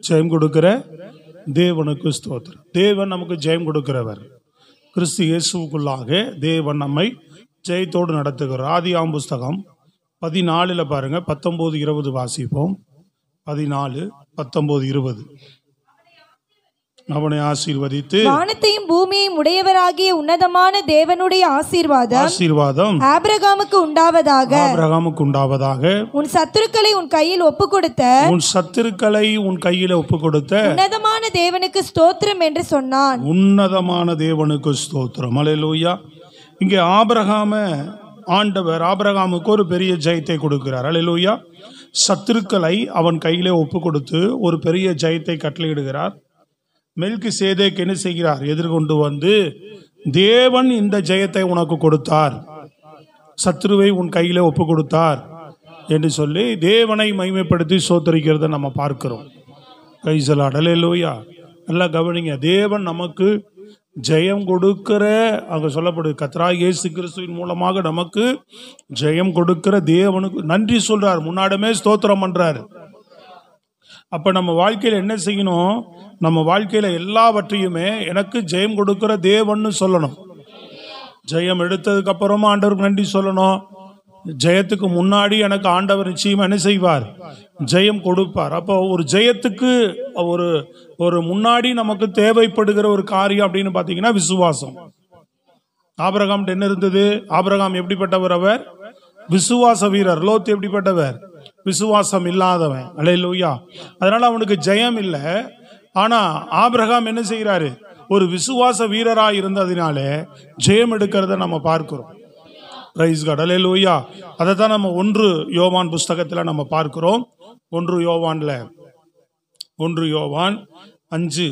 ஜெயம் கொடுக்கிற தேவனுக்கு ஸ்தோத்திரம். தேவன் நமக்கு ஜெயம் கொடுக்கிறவர். கிறிஸ்து இயேசுக்குள்ளாக தேவன் நம்மை ஜெயத்தோடு நடத்துகிறார். ஆதியாகமம் புஸ்தகம் 14 பாருங்க, 19, 20 வாசிப்போம். 14, 19, 20. அவனை ஆசீர்வதித்து வானத்தையும் பூமியையும் உடையவராகிய உன்னதமான தேவனுடைய ஆசீர்வாதம் ஆபிரகாமுக்கு உண்டாவதாக. உன் சத்துருக்களை உன் கையில் ஒப்பு கொடுத்த உன்னதமான தேவனுக்கு ஸ்தோத்திரம் என்று சொன்னான். உன்னதமான தேவனுக்கு ஸ்தோத்திரம். அல்லேலூயா. இங்கே ஆபிரகாமுக்கு ஒரு பெரிய ஜெயத்தை கொடுக்கிறார். அல்லேலூயா. சத்துருக்களை அவன் கையிலே ஒப்பு கொடுத்து ஒரு பெரிய ஜெயத்தை கட்டளையிடுகிறார். மெல்கிசேதேக் என்ன செய்கிறார்? எதிர்கொண்டு வந்து, தேவன் இந்த ஜெயத்தை உனக்கு கொடுத்தார், சத்துருவை உன் கையிலே ஒப்பு கொடுத்தார் என்று சொல்லி தேவனை மகிமைப்படுத்தி சோத்தரிக்கிறத நம்ம பார்க்கிறோம். அல்லேலூயா. நல்லா கவனிங்க. தேவன் நமக்கு ஜெயம் கொடுக்கிற, அங்க சொல்லப்படுது, கர்த்தராகிய இயேசு கிறிஸ்துவின் மூலமாக நமக்கு ஜெயம் கொடுக்கிற தேவனுக்கு நன்றி சொல்றார். முன்னாடியே ஸ்தோத்திரம் பண்றாரு. அப்ப நம்ம வாழ்க்கையில என்ன செய்யணும்? நம்ம வாழ்க்கையில எல்லாவற்றையுமே எனக்கு ஜெயம் கொடுக்கிற தேவன்னு சொல்லணும். ஜெயம் எடுத்ததுக்கு அப்புறமா ஆண்டவருக்கு நன்றி சொல்லணும். ஜெயத்துக்கு முன்னாடி எனக்கு ஆண்டவர் நிச்சயமா என்ன செய்வார்? ஜெயம் கொடுப்பார். அப்போ ஒரு ஜெயத்துக்கு ஒரு முன்னாடி நமக்கு தேவைப்படுகிற ஒரு காரியம் அப்படின்னு பாத்தீங்கன்னா விசுவாசம். ஆபிரகாம் என்ன இருந்தது? ஆபிரகாம் எப்படிப்பட்டவர்? அவர் விசுவாச வீரர். லோத் எப்படிப்பட்டவர்? விசுவாசம் இல்லாதவன். அல்லேலூயா. அதனால அவனுக்கு ஜெயம் இல்லை. ஆனா ஆபிரகாம் என்ன செய்யறாரு? ஒரு விசுவாச வீரரா இருந்ததினாலே ஜெயம் எடுக்கிறத நம்ம பார்க்கிறோம். Praise God. அல்லேலூயா. அதை தான் நம்ம 1 யோவான் புஸ்தகத்துல நம்ம பார்க்கிறோம். 1 யோவான் 5